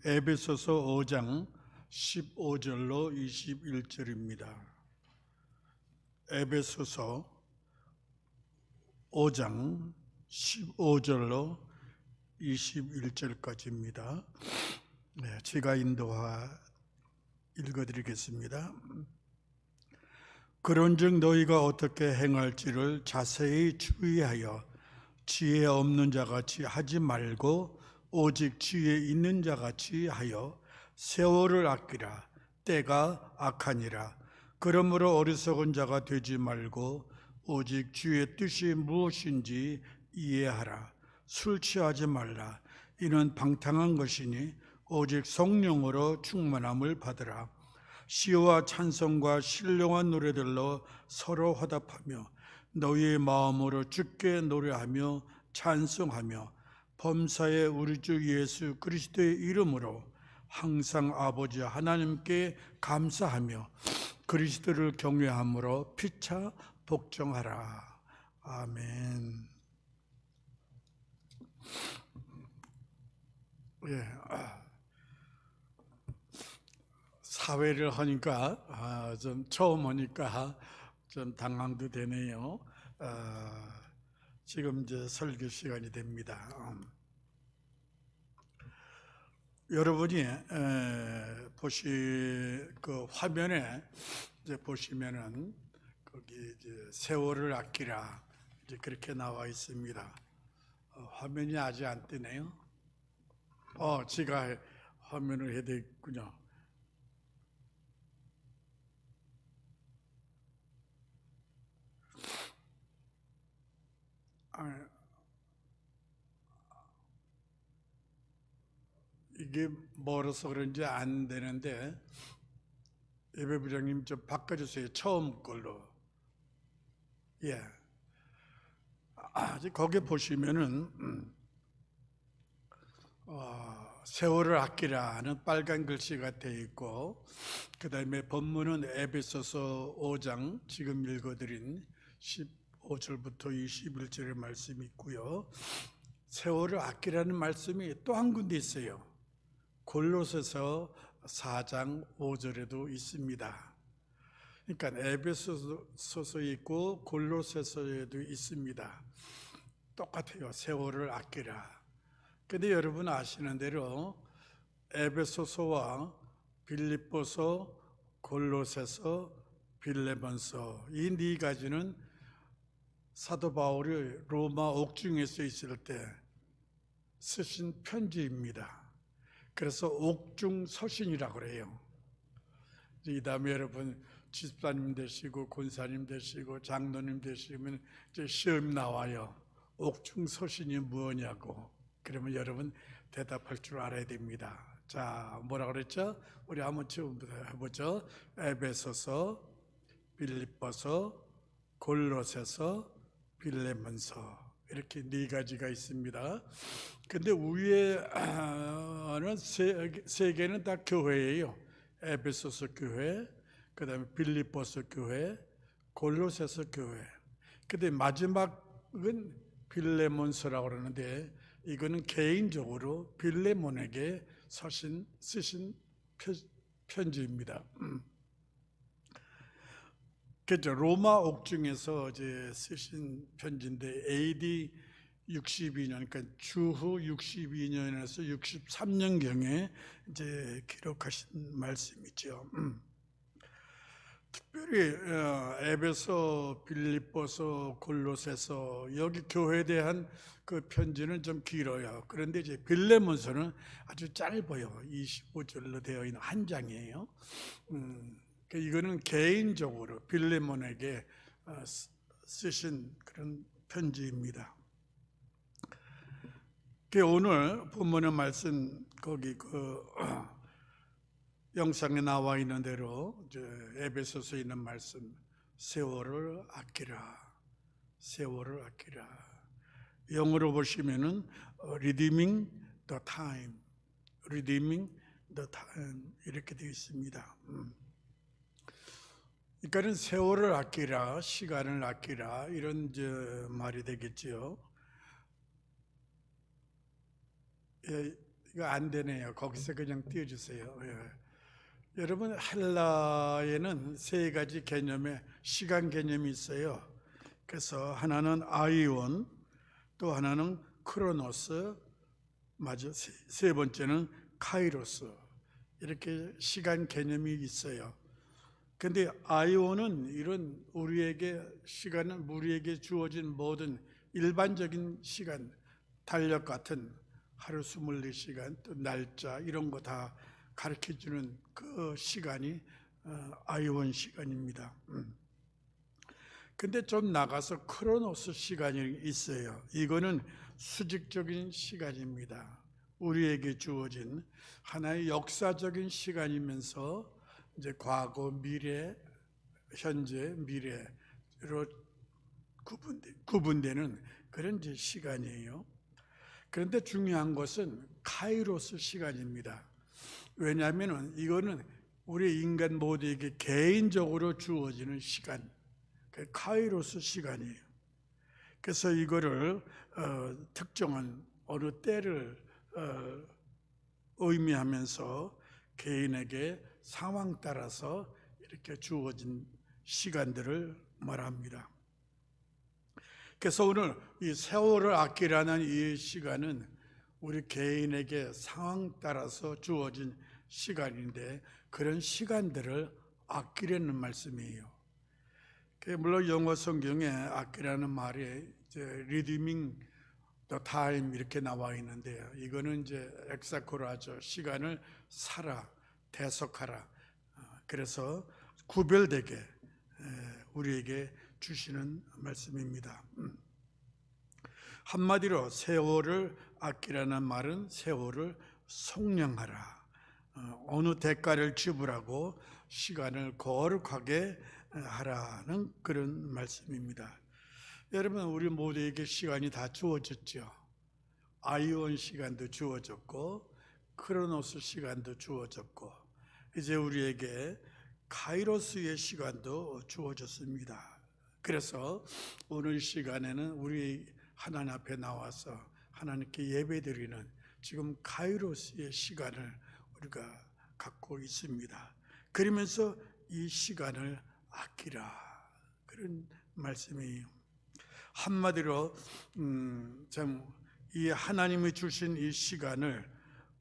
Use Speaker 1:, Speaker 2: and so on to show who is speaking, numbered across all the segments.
Speaker 1: 에베소서 5장 15절로 21절입니다. 에베소서 5장 15절로 21절까지입니다. 제가 인도하 읽어드리겠습니다. 그런즉 너희가 어떻게 행할지를 자세히 주의하여 지혜 없는 자같이 하지 말고 오직 지혜 있는 자같이 하여 세월을 아끼라. 때가 악하니라. 그러므로 어리석은 자가 되지 말고 오직 주의 뜻이 무엇인지 이해하라. 술 취하지 말라. 이는 방탕한 것이니 오직 성령으로 충만함을 받으라. 시와 찬송과 신령한 노래들로 서로 화답하며 너희의 마음으로 주께 노래하며 찬송하며 범사의 우리 주 예수 그리스도의 이름으로 항상 아버지 하나님께 감사하며 그리스도를 경외함으로 피차 복종하라. 아멘. 사회를 하니까 좀 처음 오니까 좀 당황도 되네요. 지금 이제 설교 시간이 됩니다. 여러분이 그 화면에 이제 보시면은 거기 이제 세월을 아끼라 이제 그렇게 나와 있습니다. 화면이 아직 안 뜨네요. 제가 화면을 해야 되겠군요. 이게 멀어서 그런지 안 되는데 예배부장님 좀 바꿔주세요. 처음 걸로. 거기 보시면은 세월을 아끼라는 빨간 글씨가 되어 있고, 그 다음에 본문은 에베소서 5장 지금 읽어드린 15절부터 21절의 말씀이 있고요. 세월을 아끼라는 말씀이 또 한 군데 있어요. 골로새서 4장 5절에도 있습니다. 그러니까 에베소서에 있고 골로새서에도 있습니다. 똑같아요. 세월을 아끼라. 근데 여러분 아시는 대로 에베소서와 빌립보서, 골로새서, 빌레몬서 이 네 가지는 사도 바울이 로마 옥중에서 있을 때 쓰신 편지입니다. 그래서 옥중서신이라고 그래요. 이 다음에 여러분 집사님 되시고 권사님 되시고 장로님 되시면 이제 시험 나와요. 옥중서신이 뭐냐고. 그러면 여러분 대답할 줄 알아야 됩니다. 자, 뭐라 그랬죠? 우리 한번 처음부터 해보죠. 에베소서, 빌립보서, 골로새서, 빌레몬서 이렇게 네 가지가 있습니다. 근데 위에는 세 개는 다 교회예요. 에베소서 교회, 그 다음에 빌립보서 교회, 골로새서 교회. 근데 마지막은 빌레몬서라고 그러는데 이거는 개인적으로 빌레몬에게 쓰신 편지입니다. 그렇죠. 로마 옥중에서 이제 쓰신 편지인데 AD 62년, 그러니까 주후 62년에서 63년경에 이제 기록하신 말씀이죠. 특별히 에베소, 빌립보서, 골로새서 여기 교회에 대한 그 편지는 좀 길어요. 그런데 이제 빌레몬서는 아주 짧아요. 25절로 되어 있는 한 장이에요. 이거는 개인적으로 빌레몬에게 쓰신 그런 편지입니다. 오늘 본문의 말씀 거기 그 영상에 나와 있는 대로 에베소서에 있는 말씀 세월을 아끼라, 세월을 아끼라. 영어로 보시면은 redeeming the time, redeeming the time 이렇게 되어 있습니다. 그러니까는 세월을 아끼라, 시간을 아끼라 이런 말이 되겠지요. 이거 안 되네요. 거기서 그냥 띄워주세요. 예. 여러분, 헬라에는 세 가지 개념의 시간 개념이 있어요. 그래서 하나는 아이온, 또 하나는 크로노스, 맞아. 세 번째는 카이로스. 이렇게 시간 개념이 있어요. 근데 아이온은 이런 우리에게 시간은 우리에게 주어진 모든 일반적인 시간, 달력 같은 하루 24시간, 또 날짜 이런 거 다 가르쳐주는 그 시간이 아이온 시간입니다. 근데 좀 나가서 크로노스 시간이 있어요. 이거는 수직적인 시간입니다. 우리에게 주어진 하나의 역사적인 시간이면서 이제 과거, 미래, 현재, 미래로 구분되는 그런 이제 시간이에요. 그런데 중요한 것은 카이로스 시간입니다. 왜냐하면 이거는 우리 인간 모두에게 개인적으로 주어지는 시간, 그 카이로스 시간이에요. 그래서 이거를 특정한 어느 때를 의미하면서 개인에게 상황 따라서 이렇게 주어진 시간들을 말합니다. 그래서 오늘 이 세월을 아끼라는 이 시간은 우리 개인에게 상황 따라서 주어진 시간인데 그런 시간들을 아끼려는 말씀이에요. 물론 영어 성경에 아끼라는 말이 redeeming the time 이렇게 나와 있는데요. 이거는 이제 엑사코라죠. 시간을 살아, 대속하라. 그래서 구별되게 우리에게 주시는 말씀입니다. 한마디로 세월을 아끼라는 말은 세월을 속량하라. 어느 대가를 지불하고 시간을 거룩하게 하라는 그런 말씀입니다. 여러분, 우리 모두에게 시간이 다 주어졌죠. 아이온 시간도 주어졌고 크로노스 시간도 주어졌고 이제 우리에게 카이로스의 시간도 주어졌습니다. 그래서 오늘 시간에는 우리 하나님 앞에 나와서 하나님께 예배드리는 지금 카이로스의 시간을 우리가 갖고 있습니다. 그러면서 이 시간을 아끼라 그런 말씀이에요. 한마디로 참 이 하나님이 주신 이 시간을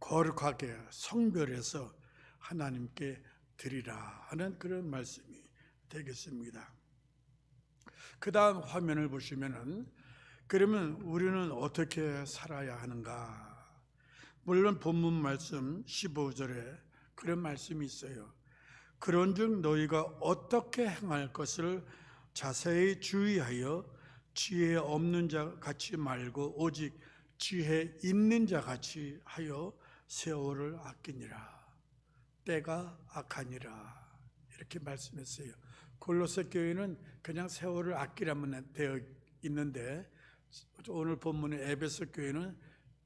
Speaker 1: 거룩하게 성별해서 하나님께 드리라 하는 그런 말씀이 되겠습니다. 그 다음 화면을 보시면은 그러면 우리는 어떻게 살아야 하는가? 물론 본문 말씀 15절에 그런 말씀이 있어요. 그런즉 너희가 어떻게 행할 것을 자세히 주의하여 지혜 없는 자 같이 말고 오직 지혜 있는 자 같이 하여 세월을 아끼니라. 때가 악하니라. 이렇게 말씀했어요. 골로새 교회는 그냥 세월을 아끼라면 되어 있는데 오늘 본문의 에베소 교회는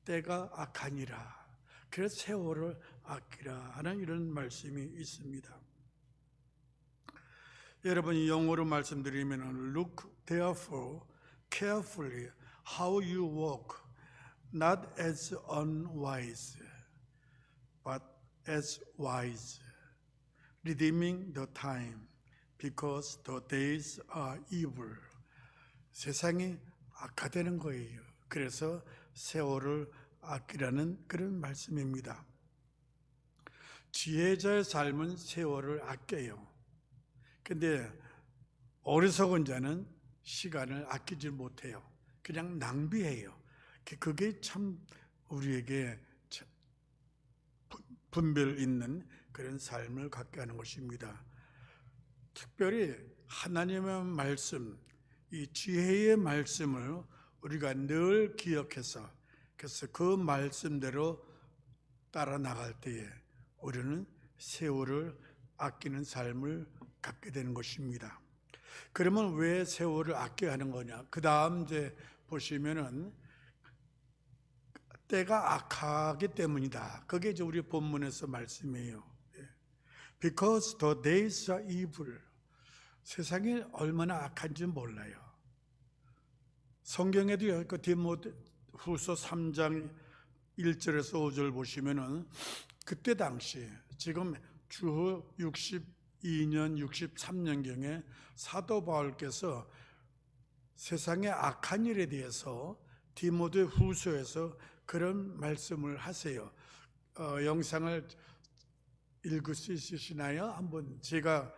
Speaker 1: 때가 악하니라. 그래서 세월을 아끼라 하는 이런 말씀이 있습니다. 여러분이 영어로 말씀드리면 Look therefore carefully how you walk, not as unwise, but as wise, redeeming the time, because the days are evil. 세상이 악화되는 거예요. 그래서 세월을 아끼라는 그런 말씀입니다. 지혜자의 삶은 세월을 아껴요. 근데 어리석은 자는 시간을 아끼지 못해요. 그냥 낭비해요. 그게 참 우리에게 분별 있는 그런 삶을 갖게 하는 것입니다. 특별히 하나님의 말씀, 이 지혜의 말씀을 우리가 늘 기억해서 그래서 그 말씀대로 따라 나갈 때에 우리는 세월을 아끼는 삶을 갖게 되는 것입니다. 그러면 왜 세월을 아껴야 하는 거냐? 그 다음 이제 보시면은 때가 악하기 때문이다. 그게 이제 우리 본문에서 말씀이에요. Because the days are evil. 세상이 얼마나 악한지 몰라요. 성경에도요, 그 디모데후서 3장 1절에서 5절 보시면은 그때 당시 지금 주후 62년, 63년경에 사도 바울께서 세상의 악한 일에 대해서 디모데 후서에서 그런 말씀을 하세요. 영상을 읽을 수 있으시나요? 한번 제가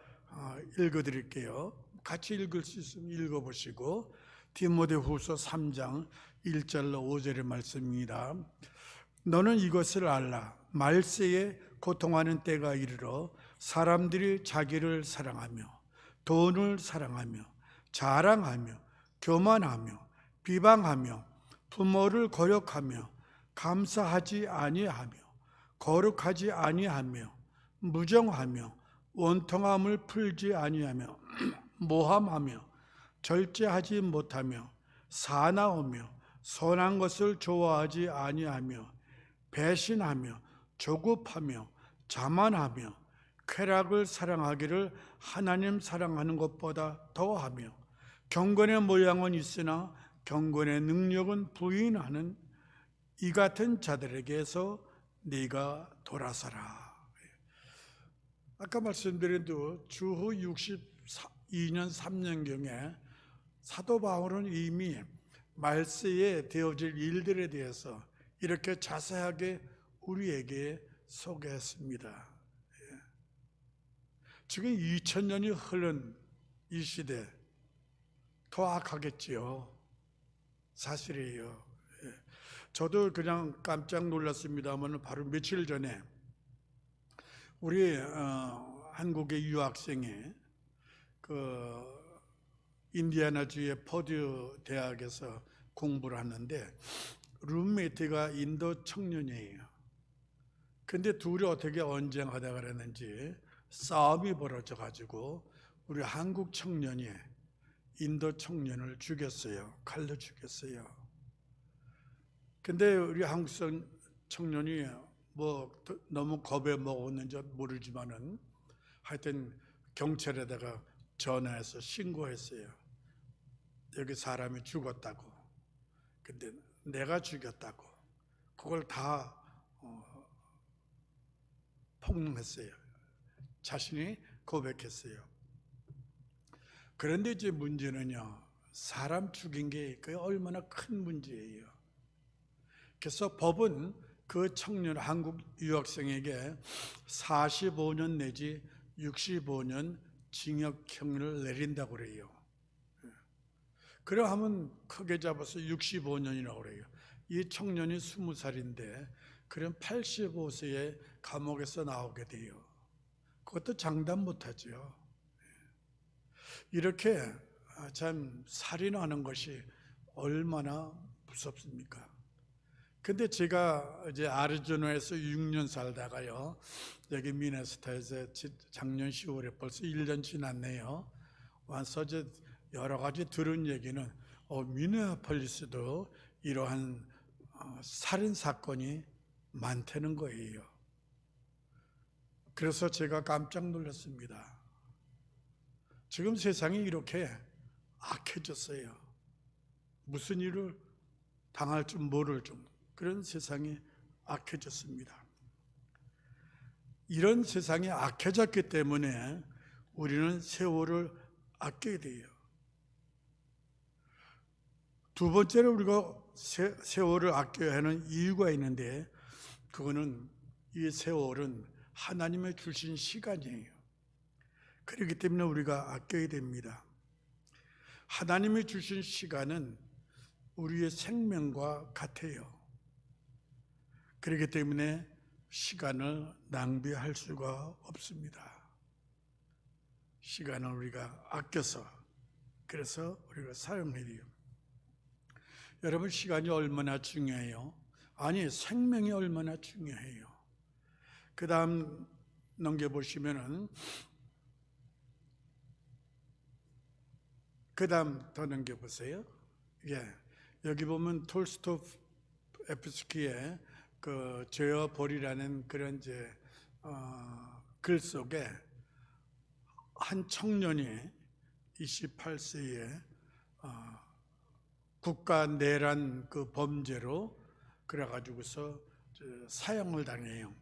Speaker 1: 읽어드릴게요. 같이 읽을 수 있으면 읽어보시고, 디모데 후서 3장 1절로 5절의 말씀입니다. 너는 이것을 알라. 말세에 고통하는 때가 이르러 사람들이 자기를 사랑하며 돈을 사랑하며 자랑하며 교만하며 비방하며 부모를 거역하며 감사하지 아니하며 거룩하지 아니하며 무정하며 원통함을 풀지 아니하며 모함하며 절제하지 못하며 사나우며 선한 것을 좋아하지 아니하며 배신하며 조급하며 자만하며 쾌락을 사랑하기를 하나님 사랑하는 것보다 더하며 경건의 모양은 있으나 경건의 능력은 부인하는 이 같은 자들에게서 네가 돌아서라. 아까 말씀드린 대로 주후 62년 3년경에 사도 바울은 이미 말세에 되어질 일들에 대해서 이렇게 자세하게 우리에게 소개했습니다. 지금 2000년이 흐른 이 시대 더 악하겠지요. 사실이에요. 저도 그냥 깜짝 놀랐습니다만 바로 며칠 전에 우리 한국의 유학생이 인디애나주의 퍼듀 대학에서 공부를 하는데 룸메이트가 인도 청년이에요. 근데 둘이 어떻게 언쟁하다 그랬는지 싸움이 벌어져 가지고 우리 한국 청년이 인도 청년을 죽였어요. 칼로 죽였어요. 근데 우리 한국 청년이 뭐 너무 겁에 먹었는지 모르지만은 하여튼 경찰에다가 전화해서 신고했어요. 여기 사람이 죽었다고. 근데 내가 죽였다고. 그걸 다 폭로했어요. 자신이 고백했어요. 그런데 이제 문제는요, 사람 죽인 게 그게 얼마나 큰 문제예요. 그래서 법은 그 청년 한국 유학생에게 45년 내지 65년 징역형을 내린다고 그래요. 그래 하면 크게 잡아서 65년이라고 그래요. 이 청년이 20살인데 그럼 85세에 감옥에서 나오게 돼요. 그것도 장담 못하죠. 이렇게 참 살인하는 것이 얼마나 무섭습니까? 근데 제가 이제 아리조나에서 6년 살다가요, 여기 미네소타에서 작년 10월에 벌써 1년 지났네요. 와서 이제 여러 가지 들은 얘기는 미네아폴리스도 이러한 살인 사건이 많다는 거예요. 그래서 제가 깜짝 놀랐습니다. 지금 세상이 이렇게 악해졌어요. 무슨 일을 당할 줄 모를 정도 그런 세상이 악해졌습니다. 이런 세상이 악해졌기 때문에 우리는 세월을 아껴야 돼요. 두 번째로 우리가 세월을 아껴야 하는 이유가 있는데 그거는 이 세월은 하나님의 주신 시간이에요. 그렇기 때문에 우리가 아껴야 됩니다. 하나님이 주신 시간은 우리의 생명과 같아요. 그렇기 때문에 시간을 낭비할 수가 없습니다. 시간을 우리가 아껴서 그래서 우리가 사용해야 돼요. 여러분, 시간이 얼마나 중요해요? 아니, 생명이 얼마나 중요해요. 그 다음 넘겨보시면은 그 다음 더 넘겨보세요. 여기 보면 톨스토옙스키의 그 죄와 벌이라는 그런 이제 글 속에 한 청년이 28세에 국가 내란 그 범죄로 그래가지고서 사형을 당해요.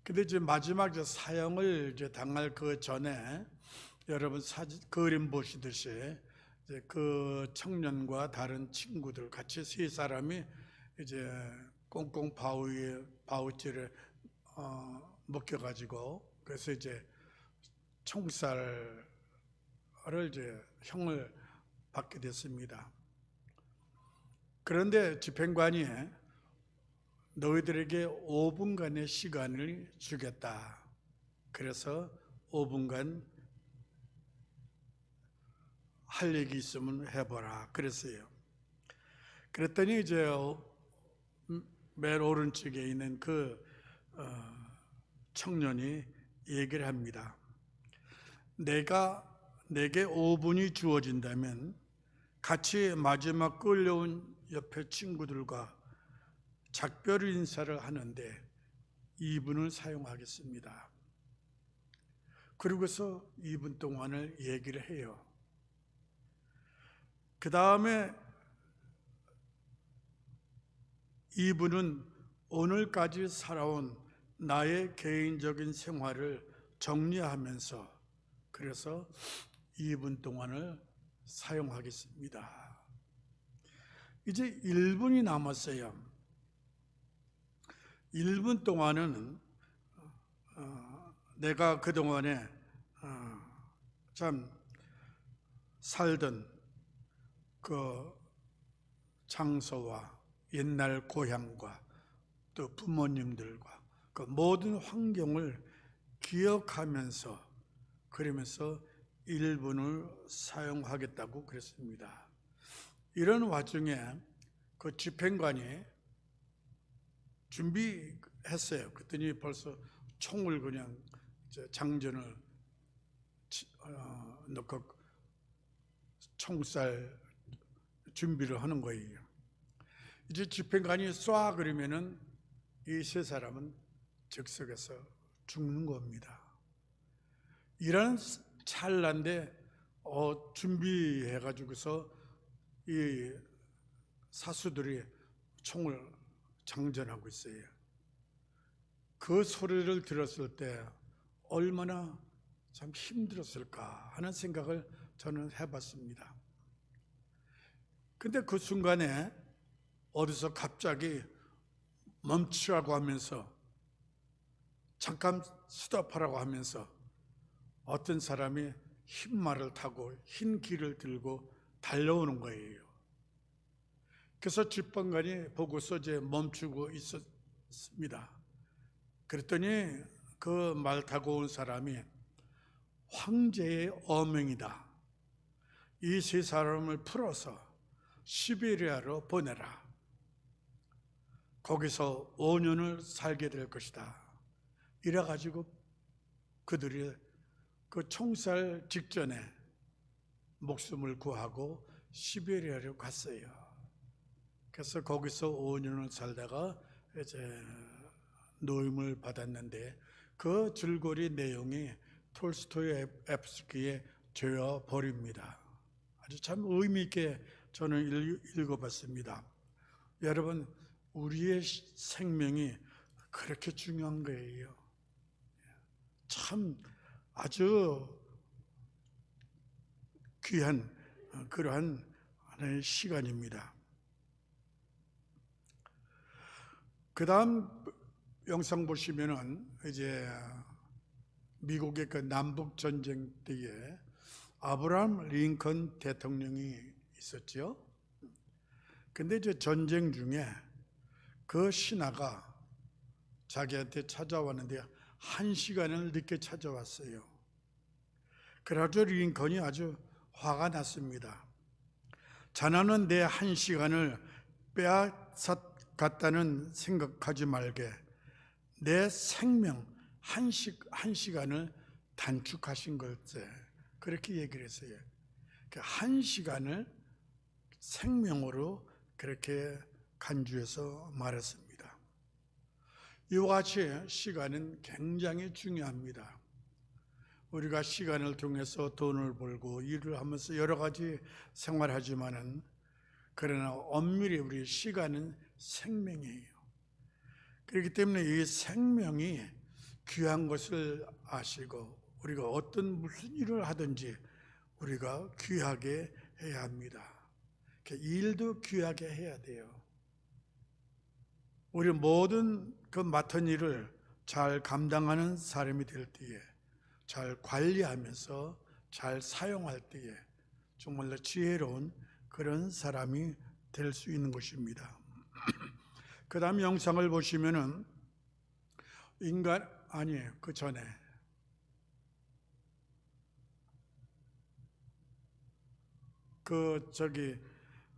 Speaker 1: 근데 이제 마지막 사형을 이제 당할 그 전에 여러분 그림 보시듯이 이제 그 청년과 다른 친구들 같이 세 사람이 이제 꽁꽁 바위줄에 묶여가지고 그래서 이제 총살을 이제 형을 받게 됐습니다. 그런데 집행관이 너희들에게 5분간의 시간을 주겠다. 그래서 5분간 할 얘기 있으면 해보라. 그랬어요. 그랬더니 이제 맨 오른쪽에 있는 그 청년이 얘기를 합니다. 내게 5분이 주어진다면 같이 마지막 끌려온 옆에 친구들과 작별 인사를 하는데 2분을 사용하겠습니다. 그러고서 2분 동안을 얘기를 해요. 그 다음에 2분은 오늘까지 살아온 나의 개인적인 생활을 정리하면서 그래서 2분 동안을 사용하겠습니다. 이제 1분이 남았어요. 1분 동안은 내가 그동안에 참 살던 그 장소와 옛날 고향과 또 부모님들과 그 모든 환경을 기억하면서 그러면서 1분을 사용하겠다고 그랬습니다. 이런 와중에 그 집행관이 준비했어요. 그랬더니 벌써 총을 그냥 장전을 넣고 총살 준비를 하는 거예요. 이제 집행관이 쏴 그러면은 이 세 사람은 즉석에서 죽는 겁니다. 이런 찰나인데 준비해가지고서 이 사수들이 총을 장전하고 있어요. 그 소리를 들었을 때 얼마나 참 힘들었을까 하는 생각을 저는 해봤습니다. 근데 그 순간에 어디서 갑자기 멈추라고 하면서 잠깐 스톱하라고 하면서 어떤 사람이 흰 말을 타고 흰 길을 들고 달려오는 거예요. 그래서 집행관이 보고서 이제 멈추고 있었습니다. 그랬더니 그 말 타고 온 사람이 황제의 어명이다. 이 세 사람을 풀어서 시베리아로 보내라. 거기서 5년을 살게 될 것이다. 이래가지고 그들이 그 총살 직전에 목숨을 구하고 시베리아로 갔어요. 그래서 거기서 5년을 살다가 이제 노임을 받았는데 그 줄거리 내용이 톨스토이에프스키의 죄와 벌입니다. 아주 참 의미 있게 저는 읽어봤습니다. 여러분, 우리의 생명이 그렇게 중요한 거예요. 참 아주 귀한 그러한 하나의 시간입니다. 그 다음 영상 보시면은 이제 미국의 그 남북 전쟁 때에 아브라함 링컨 대통령이 있었죠. 근데 이제 전쟁 중에 그 신하가 자기한테 찾아왔는데 1시간을 늦게 찾아왔어요. 그래가지고 링컨이 아주 화가 났습니다. 자네는 내 1시간을 빼앗았다는 생각하지 말게 내 생명 1시간을 단축하신 걸세. 그렇게 얘기를 했어요. 1시간을 생명으로 그렇게 간주해서 말했습니다. 이와 같이 시간은 굉장히 중요합니다. 우리가 시간을 통해서 돈을 벌고 일을 하면서 여러 가지 생활하지만은 그러나 엄밀히 우리 시간은 생명이에요. 그렇기 때문에 이 생명이 귀한 것을 아시고 우리가 어떤 무슨 일을 하든지 우리가 귀하게 해야 합니다. 일도 귀하게 해야 돼요. 우리 모든 그 맡은 일을 잘 감당하는 사람이 될 때에, 잘 관리하면서 잘 사용할 때에 정말로 지혜로운 그런 사람이 될 수 있는 것입니다. 그 다음 영상을 보시면은 아니에요. 그 전에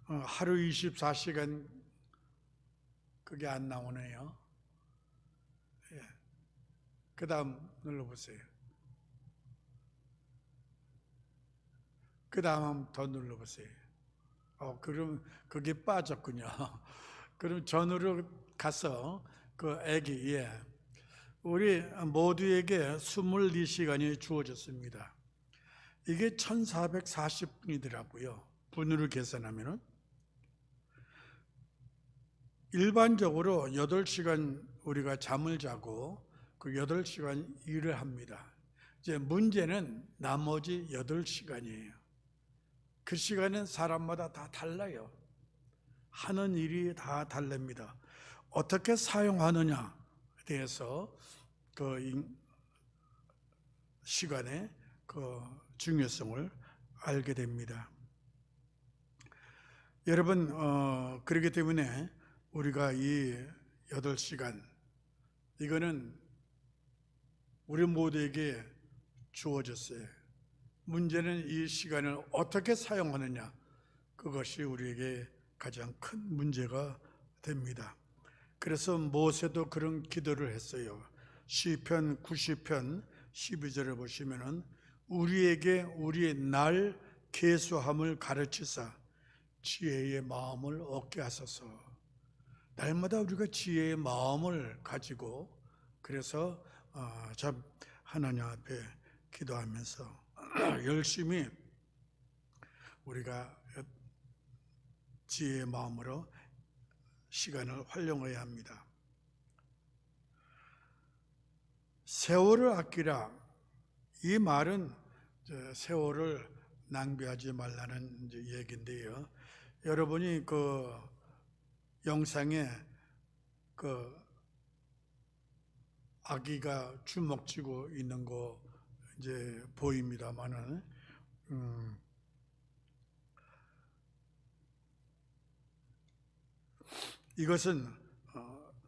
Speaker 1: 하루 24시간 그게 안 나오네요. 예. 그 다음 눌러보세요. 그 다음 더 눌러보세요. 그럼 그게 빠졌군요. 그럼 전으로 가서 그 애기, 우리 모두에게 24시간이 주어졌습니다. 이게 1440분이더라고요. 분으로 계산하면은. 일반적으로 8시간 우리가 잠을 자고 그 8시간 일을 합니다. 이제 문제는 나머지 8시간이에요. 그 시간은 사람마다 다 달라요. 하는 일이 다 다릅니다. 어떻게 사용하느냐에 대해서 그 시간의 그 중요성을 알게 됩니다. 여러분, 그렇기 때문에 우리가 이 8시간, 이거는 우리 모두에게 주어졌어요. 문제는 이 시간을 어떻게 사용하느냐, 그것이 우리에게 가장 큰 문제가 됩니다. 그래서 모세도 그런 기도를 했어요. 시편 90편 12절을 보시면은 우리에게 우리의 날 계수함을 가르치사 지혜의 마음을 얻게 하소서. 날마다 우리가 지혜의 마음을 가지고 그래서 참 하나님 앞에 기도하면서 열심히 우리가 지혜의 마음으로 시간을 활용해야 합니다. 세월을 아끼라, 이 말은 세월을 낭비하지 말라는 얘기인데요. 여러분이 그 영상에 그 아기가 주먹 쥐고 있는 거 이제 보입니다만은 이것은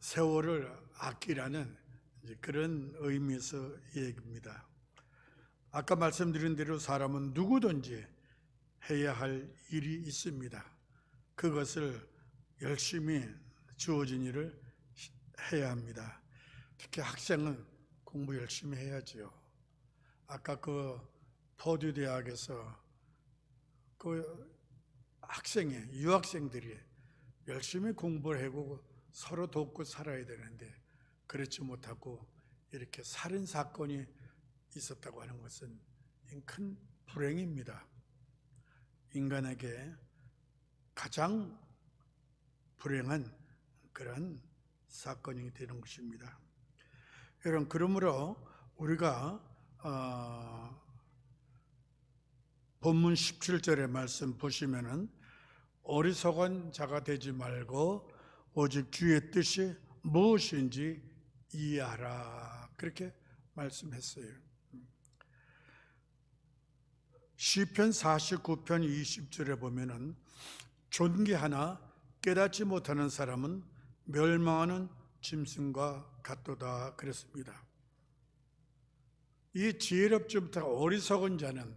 Speaker 1: 세월을 아끼라는 그런 의미에서 얘기입니다. 아까 말씀드린 대로 사람은 누구든지 해야 할 일이 있습니다. 그것을 열심히 주어진 일을 해야 합니다. 특히 학생은 공부 열심히 해야지요. 아까 그 퍼듀 대학에서 그 유학생들이 열심히 공부를 하고 서로 돕고 살아야 되는데 그렇지 못하고 이렇게 살인 사건이 있었다고 하는 것은 큰 불행입니다. 인간에게 가장 불행한 그런 사건이 되는 것입니다. 여러분, 그러므로 우리가 본문 17절의 말씀 보시면은 어리석은 자가 되지 말고 오직 주의 뜻이 무엇인지 이해하라, 그렇게 말씀했어요. 시편 49편 20절에 보면은 존귀하나 깨닫지 못하는 사람은 멸망하는 짐승과 같도다 그랬습니다. 이 지혜롭지 못하고 어리석은 자는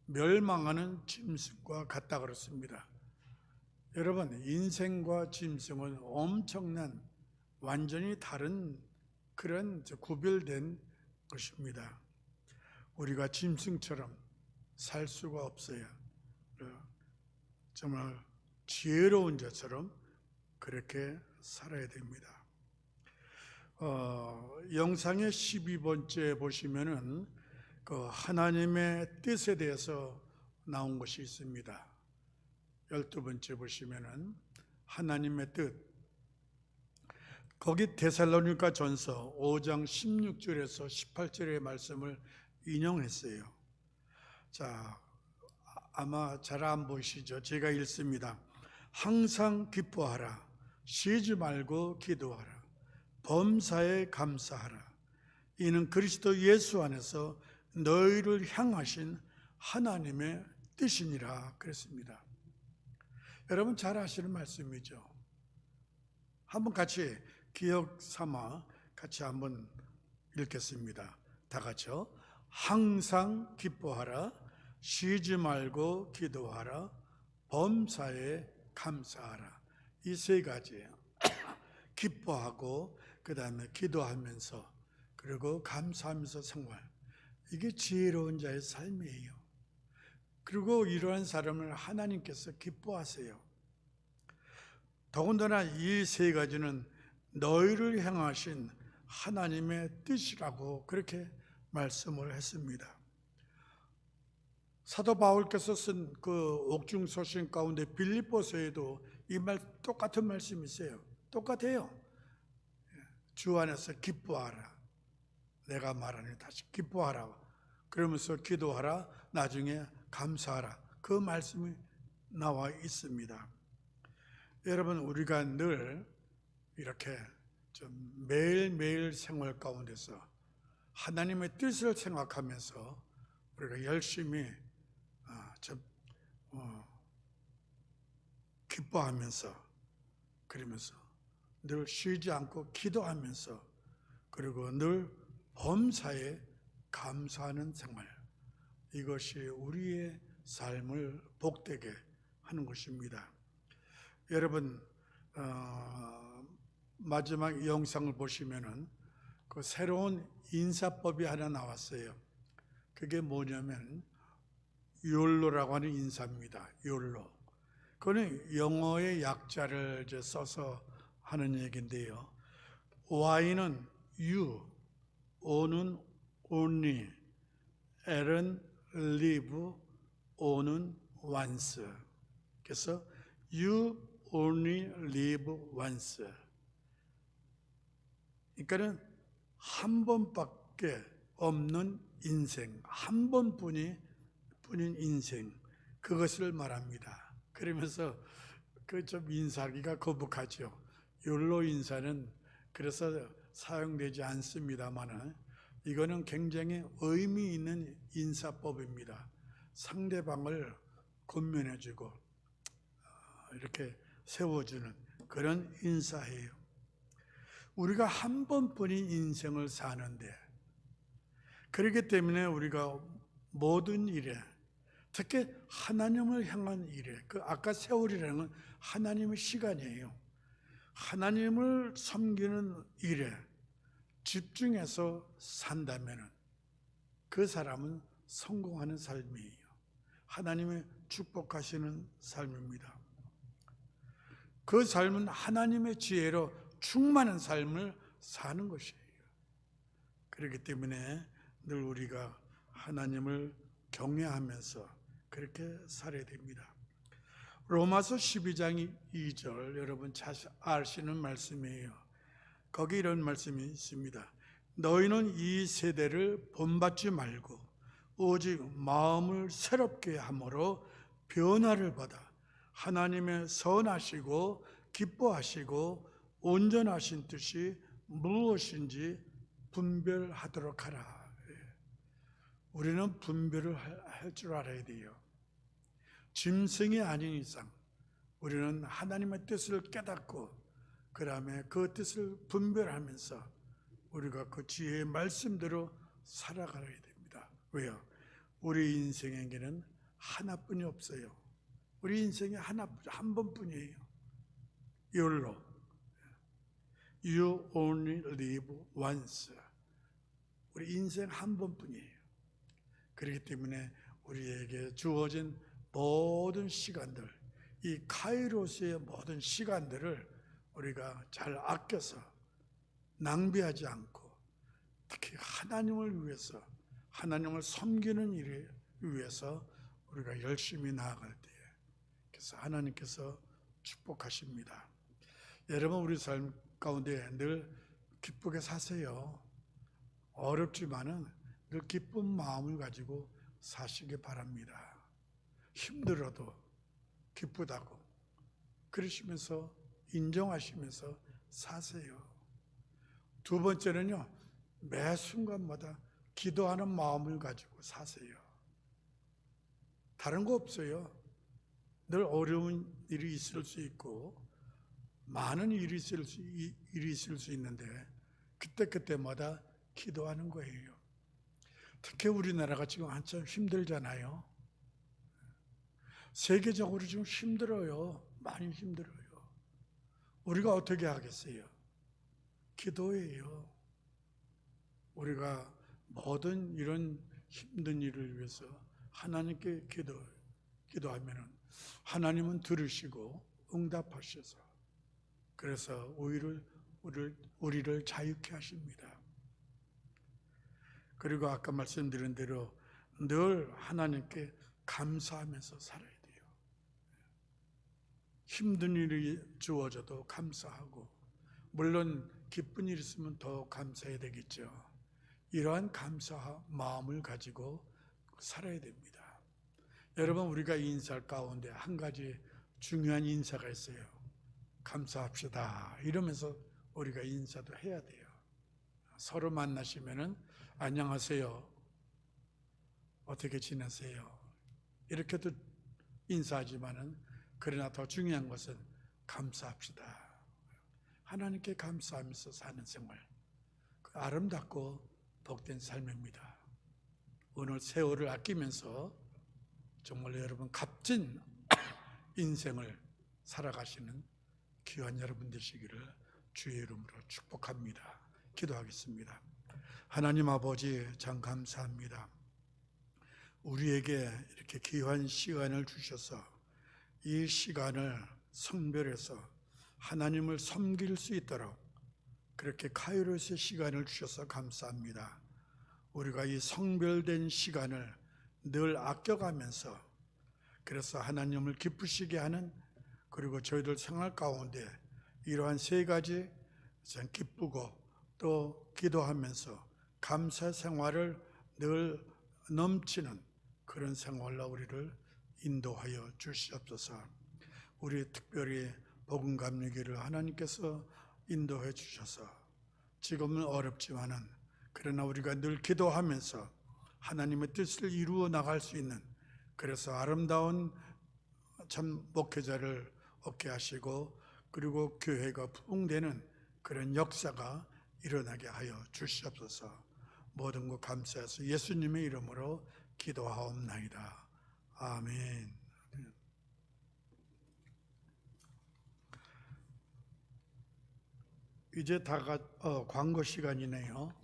Speaker 1: 멸망하는 짐승과 같다 그렇습니다. 여러분, 인생과 짐승은 엄청난 완전히 다른 그런 구별된 것입니다. 우리가 짐승처럼 살 수가 없어요. 정말 지혜로운 자처럼 그렇게 살아야 됩니다. 영상의 12번째 보시면은 그 하나님의 뜻에 대해서 나온 것이 있습니다. 12번째 보시면은 하나님의 뜻. 거기 데살로니가 전서 5장 16절에서 18절의 말씀을 인용했어요. 자, 아마 잘 안 보이시죠? 제가 읽습니다. 항상 기뻐하라. 쉬지 말고 기도하라. 범사에 감사하라. 이는 그리스도 예수 안에서 너희를 향하신 하나님의 뜻이니라 그랬습니다. 여러분 잘 아시는 말씀이죠. 한번 같이 기억 삼아 같이 한번 읽겠습니다. 다 같이요. 항상 기뻐하라. 쉬지 말고 기도하라. 범사에 감사하라. 이 세 가지예요. 기뻐하고 그 다음에 기도하면서 그리고 감사하면서 생활. 이게 지혜로운 자의 삶이에요. 그리고 이러한 사람을 하나님께서 기뻐하세요. 더군다나 이 세 가지는 너희를 향하신 하나님의 뜻이라고 그렇게 말씀을 했습니다. 사도 바울께서 쓴 그 옥중서신 가운데 빌립보서에도 이 말 똑같은 말씀이 있어요. 똑같아요. 주 안에서 기뻐하라. 내가 말하니 다시 기뻐하라. 그러면서 기도하라. 나중에 감사하라. 그 말씀이 나와 있습니다. 여러분 우리가 늘 이렇게 좀 매일매일 생활 가운데서 하나님의 뜻을 생각하면서 우리가 열심히 기뻐하면서 그러면서 늘 쉬지 않고 기도하면서 그리고 늘 범사에 감사하는 생활, 이것이 우리의 삶을 복되게 하는 것입니다. 여러분 마지막 영상을 보시면은 그 새로운 인사법이 하나 나왔어요. 그게 뭐냐면 욜로라고 하는 인사입니다. 욜로. 그거는 영어의 약자를 이제 써서 하는 얘기인데요. Y는 you, O는 only, L은 live, O는 once. 그래서 you only live once. 그러니까는 한 번밖에 없는 인생, 한 번뿐인 인생, 그것을 말합니다. 그러면서 그 좀 인사하기가 거북하죠. 욜로 인사는 그래서 사용되지 않습니다만은 이거는 굉장히 의미 있는 인사법입니다. 상대방을 권면해주고 이렇게 세워주는 그런 인사예요. 우리가 한 번뿐인 인생을 사는데 그렇기 때문에 우리가 모든 일에 특히 하나님을 향한 일에 그 아까 세월이라는 건 하나님의 시간이에요. 하나님을 섬기는 일에 집중해서 산다면 그 사람은 성공하는 삶이에요. 하나님의 축복하시는 삶입니다. 그 삶은 하나님의 지혜로 충만한 삶을 사는 것이에요. 그렇기 때문에 늘 우리가 하나님을 경외하면서 그렇게 살아야 됩니다. 로마서 12장 2절 여러분 잘 아시는 말씀이에요. 거기 이런 말씀이 있습니다. 너희는 이 세대를 본받지 말고 오직 마음을 새롭게 함으로 변화를 받아 하나님의 선하시고 기뻐하시고 온전하신 뜻이 무엇인지 분별하도록 하라. 우리는 분별을 할 줄 알아야 돼요. 짐승이 아닌 이상 우리는 하나님의 뜻을 깨닫고 그 다음에 그 뜻을 분별하면서 우리가 그 지혜의 말씀대로 살아가야 됩니다. 왜요? 우리 인생에게는 하나뿐이 없어요. 우리 인생에 한 번뿐이에요. 욜로. You only live once. 우리 인생 한 번뿐이에요. 그렇기 때문에 우리에게 주어진 모든 시간들, 이 카이로스의 모든 시간들을 우리가 잘 아껴서 낭비하지 않고 특히 하나님을 위해서 하나님을 섬기는 일을 위해서 우리가 열심히 나아갈 때에 그래서 하나님께서 축복하십니다. 여러분 우리 삶 가운데 늘 기쁘게 사세요. 어렵지만은 늘 기쁜 마음을 가지고 사시기 바랍니다. 힘들어도 기쁘다고 그러시면서 인정하시면서 사세요. 두 번째는요, 매 순간마다 기도하는 마음을 가지고 사세요. 다른 거 없어요. 늘 어려운 일이 있을 수 있고 많은 일이 있을 수 있는데 그때마다 기도하는 거예요. 특히 우리나라가 지금 한참 힘들잖아요. 세계적으로 지금 힘들어요. 많이 힘들어요. 우리가 어떻게 하겠어요? 기도예요. 우리가 모든 이런 힘든 일을 위해서 하나님께 기도하면 하나님은 들으시고 응답하셔서 그래서 우리를 자유케 하십니다. 그리고 아까 말씀드린 대로 늘 하나님께 감사하면서 살아야 돼요. 힘든 일이 주어져도 감사하고, 물론 기쁜 일이 있으면 더 감사해야 되겠죠. 이러한 감사 마음을 가지고 살아야 됩니다. 여러분, 우리가 인사 가운데 한 가지 중요한 인사가 있어요. 감사합시다. 이러면서 우리가 인사도 해야 돼요. 서로 만나시면은 안녕하세요. 어떻게 지내세요? 이렇게도 인사하지만은 그러나 더 중요한 것은 감사합시다. 하나님께 감사하면서 사는 생활, 그 아름답고 복된 삶입니다. 오늘 세월을 아끼면서 정말 여러분 값진 인생을 살아가시는 귀한 여러분 되시기를 주의 이름으로 축복합니다. 기도하겠습니다. 하나님 아버지, 참 감사합니다. 우리에게 이렇게 귀한 시간을 주셔서 이 시간을 성별해서 하나님을 섬길 수 있도록 그렇게 카이로스의 시간을 주셔서 감사합니다. 우리가 이 성별된 시간을 늘 아껴가면서 그래서 하나님을 기쁘시게 하는, 그리고 저희들 생활 가운데 이러한 세 가지 참 기쁘고 또 기도하면서 감사 생활을 늘 넘치는 그런 생활로 우리를 인도하여 주시옵소서. 우리 특별히 복음 감리기를 하나님께서 인도해 주셔서 지금은 어렵지만은 그러나 우리가 늘 기도하면서 하나님의 뜻을 이루어 나갈 수 있는, 그래서 아름다운 참 목회자를 얻게 하시고 그리고 교회가 부흥되는 그런 역사가 일어나게 하여 주시옵소서. 모든 것 감사해서 예수님의 이름으로 기도하옵나이다. 아멘. 이제 광고 시간이네요.